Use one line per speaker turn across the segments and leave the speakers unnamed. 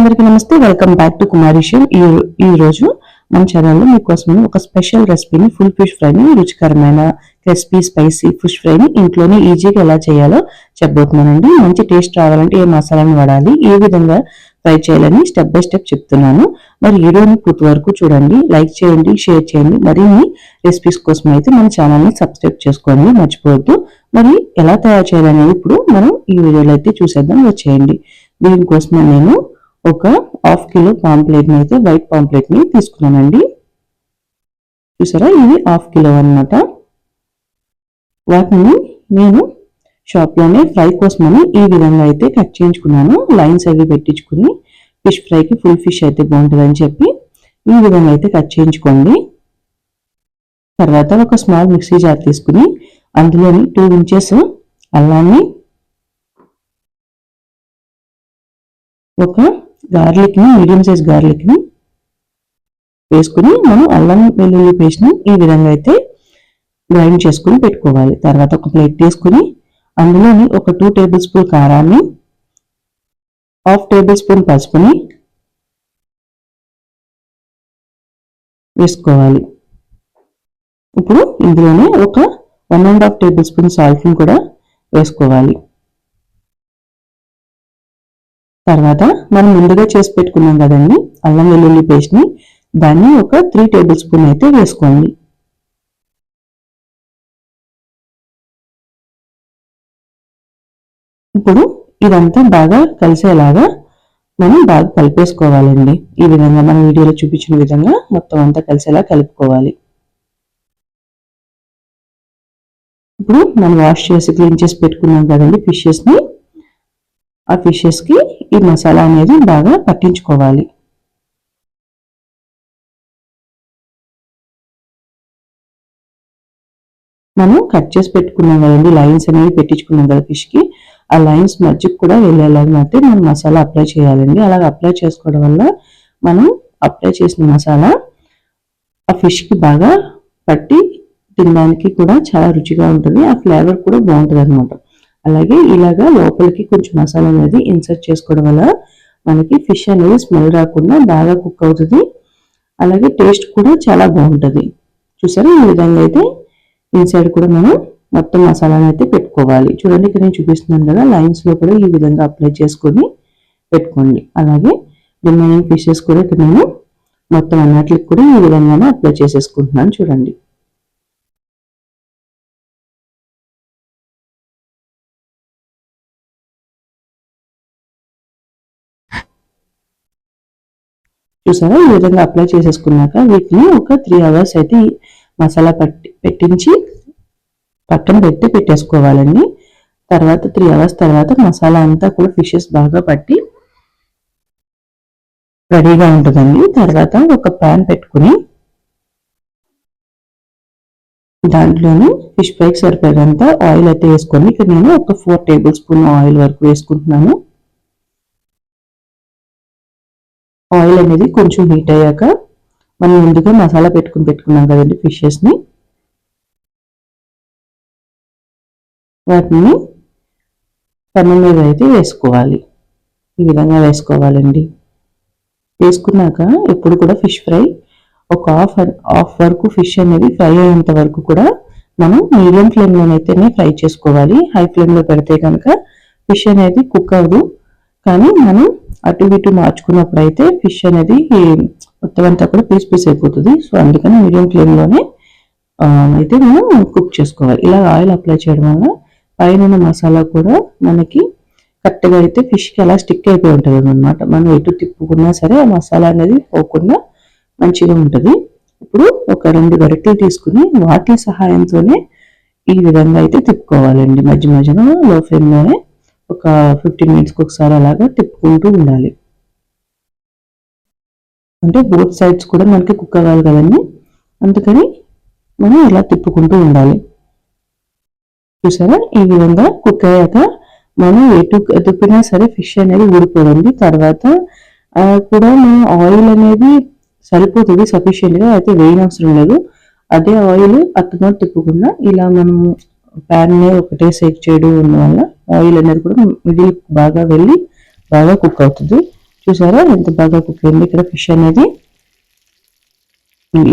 అందరికీ నమస్తే. Welcome back to Kumari show. ఈ రోజు మన ఛానల్లో మీకోసం ఒక స్పెషల్ రెసిపీని, ఫుల్ ఫిష్ ఫ్రైని, రుచికరమైన క్రిస్పీ స్పైసీ ఫిష్ ఫ్రైని ఇంట్లోనే ఈజీగా ఎలా చేయాలో చెప్పబోతున్నానండి. మంచి టేస్ట్ రావాలంటే ఏ మసాలాని వాడాలి, ఏ విధంగా ఫ్రై చేయాలని స్టెప్ బై స్టెప్ చెప్తున్నాను. మరి వీడియోని పూర్తి వరకు చూడండి, లైక్ చేయండి, షేర్ చేయండి. మరిన్ని రెసిపీస్ కోసం అయితే మన ఛానల్ని సబ్స్క్రైబ్ చేసుకోండి మర్చిపోవద్దు. మరి ఎలా తయారు చేయాలనేది ఇప్పుడు మనం ఈ వీడియోలో అయితే చూసేద్దాం, వచ్చేయండి. దీనికోసం నేను ఒక హాఫ్ కిలో పాంప్లెట్ని అయితే, వైట్ పాంప్లెట్ని తీసుకున్నానండి. చూసారా, ఇది హాఫ్ కిలో అనమాట. వాటిని నేను షాప్లోనే ఫ్రై కోసమని ఈ విధంగా అయితే కట్ చేయించుకున్నాను. లైన్స్ అవి పెట్టించుకుని ఫిష్ ఫ్రైకి ఫుల్ ఫిష్ అయితే బాగుంటుందని చెప్పి ఈ విధంగా అయితే కట్ చేయించుకోండి. తర్వాత ఒక స్మాల్ మిక్సీ జార్ తీసుకుని అందులోని 2 ఇంచెస్ అల్లాన్ని, ఒక గార్లిక్ని, మీడియం సైజ్ గార్లిక్ని వేసుకుని మనం అల్లం వెల్లుల్లి పేస్ట్ని ఈ విధంగా అయితే గ్రైండ్ చేసుకుని పెట్టుకోవాలి. తర్వాత ఒక ప్లేట్ తీసుకుని అందులోని ఒక 2 టేబుల్ స్పూన్ కారాన్ని, 1/2 టేబుల్ స్పూన్ పసుపుని వేసుకోవాలి. ఇప్పుడు ఇందులోనే ఒక 1.5 టేబుల్ స్పూన్ సాల్ట్ని కూడా వేసుకోవాలి. తర్వాత మనం ముందుగా చేసి పెట్టుకున్నాం కదండి అల్లం వెల్లుల్లి పేస్ట్ని, దాన్ని ఒక 3 టేబుల్ స్పూన్ అయితే వేసుకోండి. ఇప్పుడు ఇదంతా బాగా కలిసేలాగా మనం బాగా కలిపేసుకోవాలండి. ఈ విధంగా మన వీడియోలో చూపించిన విధంగా మొత్తం అంతా కలిసేలా కలుపుకోవాలి. ఇప్పుడు మనం వాష్ చేసి క్లీన్ చేసి పెట్టుకున్నాం కదండి ఫిషెస్ని, ఆ ఫిషెస్కి ఈ మసాలా అనేది బాగా పట్టించుకోవాలి. మనం కట్ చేసి పెట్టుకున్నాం కదండి, లైన్స్ అనేవి పెట్టించుకున్నాం కదా ఫిష్కి, ఆ లైన్స్ మధ్యకి కూడా వెళ్ళేలాగా అయితే మనం మసాలా అప్లై చేయాలండి. అలాగ అప్లై చేసుకోవడం వల్ల మనం అప్లై చేసిన మసాలా ఆ ఫిష్కి బాగా పట్టి తినడానికి కూడా చాలా రుచిగా ఉంటుంది, ఆ ఫ్లేవర్ కూడా బాగుంటుంది అనమాట. అలాగే ఇలాగా లోపలికి కొంచెం మసాలా అనేది ఇన్సర్ట్ చేసుకోవడం వల్ల మనకి ఫిష్ అనేది స్మెల్ రాకుండా బాగా కుక్ అవుతుంది. అలాగే టేస్ట్ కూడా చాలా బాగుంటుంది. చూసారా, ఈ విధంగా అయితే ఇన్సైడ్ కూడా మనం మొత్తం మసాలాని అయితే పెట్టుకోవాలి. చూడండి, ఇక్కడ నేను చూపిస్తున్నాను కదా, లైన్స్లో కూడా ఈ విధంగా అప్లై చేసుకొని పెట్టుకోండి. అలాగే రిమైనింగ్ ఫిషెస్ కూడా ఇక్కడ నేను మొత్తం అన్నిటికి కూడా ఈ విధంగానే అప్లై చేసేసుకుంటున్నాను. చూడండి, చూసారా, ఈ విధంగా అప్లై చేసేసుకున్నాక వీటిని ఒక 3 అవర్స్ అయితే మసాలా పెట్టించి పక్కన పెట్టేసుకోవాలండి. తర్వాత 3 అవర్స్ తర్వాత మసాలా అంతా కూడా ఫిషెస్ బాగా పట్టి రెడీగా ఉంటుందండి. తర్వాత ఒక ప్యాన్ పెట్టుకుని దాంట్లోని ఫిష్ ఫ్రైకి సరిపోయేంత ఆయిల్ అయితే వేసుకోండి. ఇక్కడ నేను ఒక 4 టేబుల్ స్పూన్ ఆయిల్ వరకు వేసుకుంటున్నాను. ఆయిల్ అనేది కొంచెం హీట్ అయ్యాక మనం ముందుగా మసాలా పెట్టుకున్నాం కదండి ఫిషెస్ని, వాటిని పెనం మీద అయితే వేసుకోవాలి. ఈ విధంగా వేసుకోవాలండి. వేసుకున్నాక ఎప్పుడు కూడా ఫిష్ ఫ్రై ఒక హాఫ్ వరకు ఫిష్ అనేది ఫ్రై అయ్యేంత వరకు కూడా మనం మీడియం ఫ్లేమ్లోనైతేనే ఫ్రై చేసుకోవాలి. హై ఫ్లేమ్లో పెడితే కనుక ఫిష్ అనేది కుక్ అవ్వదు. కానీ మనం అటు ఇటు మార్చుకున్నప్పుడు అయితే ఫిష్ అనేది మొత్తం అంతా కూడా పీస్ అయిపోతుంది. సో అందుకని మీడియం ఫ్లేమ్లోనే అయితే మనం కుక్ చేసుకోవాలి. ఇలా ఆయిల్ అప్లై చేయడం వల్ల పైన మసాలా కూడా మనకి కరెక్ట్గా అయితే ఫిష్కి అలా స్టిక్ అయిపోయి ఉంటుంది అనమాట. మనం ఎటు తిప్పుకున్నా సరే ఆ మసాలా అనేది పోకుండా మంచిగా ఉంటుంది. ఇప్పుడు ఒక 2 గరిటెలు తీసుకుని వాటి సహాయంతోనే ఈ విధంగా అయితే తిప్పుకోవాలండి. మధ్య మధ్యలో లో ఫ్లేమ్లోనే ఒక 15 మినిట్స్కి ఒకసారి అలాగా తిప్పుకుంటూ ఉండాలి. అంటే బోత్ సైడ్స్ కూడా మనకి కుక్ అవ్వాలి కదండి, అందుకని మనం ఇలా తిప్పుకుంటూ ఉండాలి. చూసారా, ఈ విధంగా కుక్ అయ్యాక మనం ఎటు తిప్పినా సరే ఫిష్ అనేది ఊడిపోదండి. తర్వాత కూడా మన ఆయిల్ అనేది సరిపోతుంది సఫిషియెంట్గా, అయితే వేయనవసరం లేదు. అదే ఆయిల్ అత్తమాట తిప్పకుండా ఇలా మనం ప్యాన్ ఒకటే సేక్ చేయడం వల్ల ఆయిల్ అనేది కూడా మిడిల్ బాగా వెళ్ళి బాగా కుక్ అవుతుంది. చూసారా ఎంత బాగా కుక్ అయింది. ఇక్కడ ఫిష్ అనేది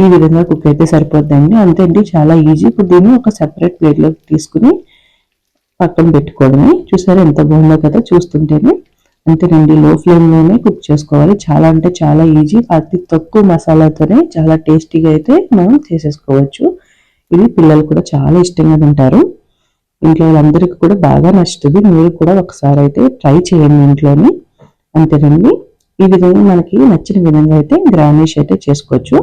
ఈ విధంగా కుక్ అయితే సరిపోద్దండి. అంతే అండి, చాలా ఈజీ. ఇప్పుడు దీన్ని ఒక సెపరేట్ ప్లేట్లోకి తీసుకుని పక్కన పెట్టుకోవడమే. చూసారా ఎంత బాగుందో కదా చూస్తుంటేనే. అంతేనండి, లో ఫ్లేమ్లోనే కుక్ చేసుకోవాలి. చాలా అంటే చాలా ఈజీ. అతి తక్కువ మసాలాతోనే చాలా టేస్టీగా అయితే మనం చేసేసుకోవచ్చు. ఇది పిల్లలు కూడా చాలా ఇష్టంగా తింటారు. ఇంట్లో వాళ్ళందరికీ కూడా బాగా నచ్చుతుంది. మీరు కూడా ఒకసారి అయితే ట్రై చేయండి ఇంట్లోని. అంతేనండి, ఈ విధంగా మనకి నచ్చిన విధంగా అయితే గార్నిష్ అయితే చేసుకోవచ్చు.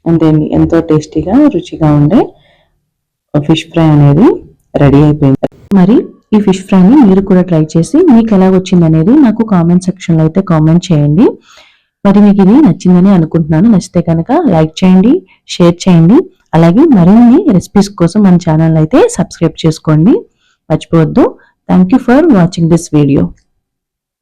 అంతే అండి, ఎంతో టేస్టీగా రుచిగా ఉండే ఫిష్ ఫ్రై అనేది రెడీ అయిపోయింది. మరి ఈ ఫిష్ ఫ్రైని మీరు కూడా ట్రై చేసి మీకు ఎలా వచ్చింది అనేది నాకు కామెంట్ సెక్షన్లో అయితే కామెంట్ చేయండి. మరి మీకు ఇది నచ్చిందని అనుకుంటున్నాను. నచ్చితే కనుక లైక్ చేయండి, షేర్ చేయండి. అలాగే మరిన్ని రెసిపీస్ కోసం మన ఛానల్ అయితే సబ్స్క్రైబ్ చేసుకోండి, మర్చిపోవద్దు. Thank you for watching this video.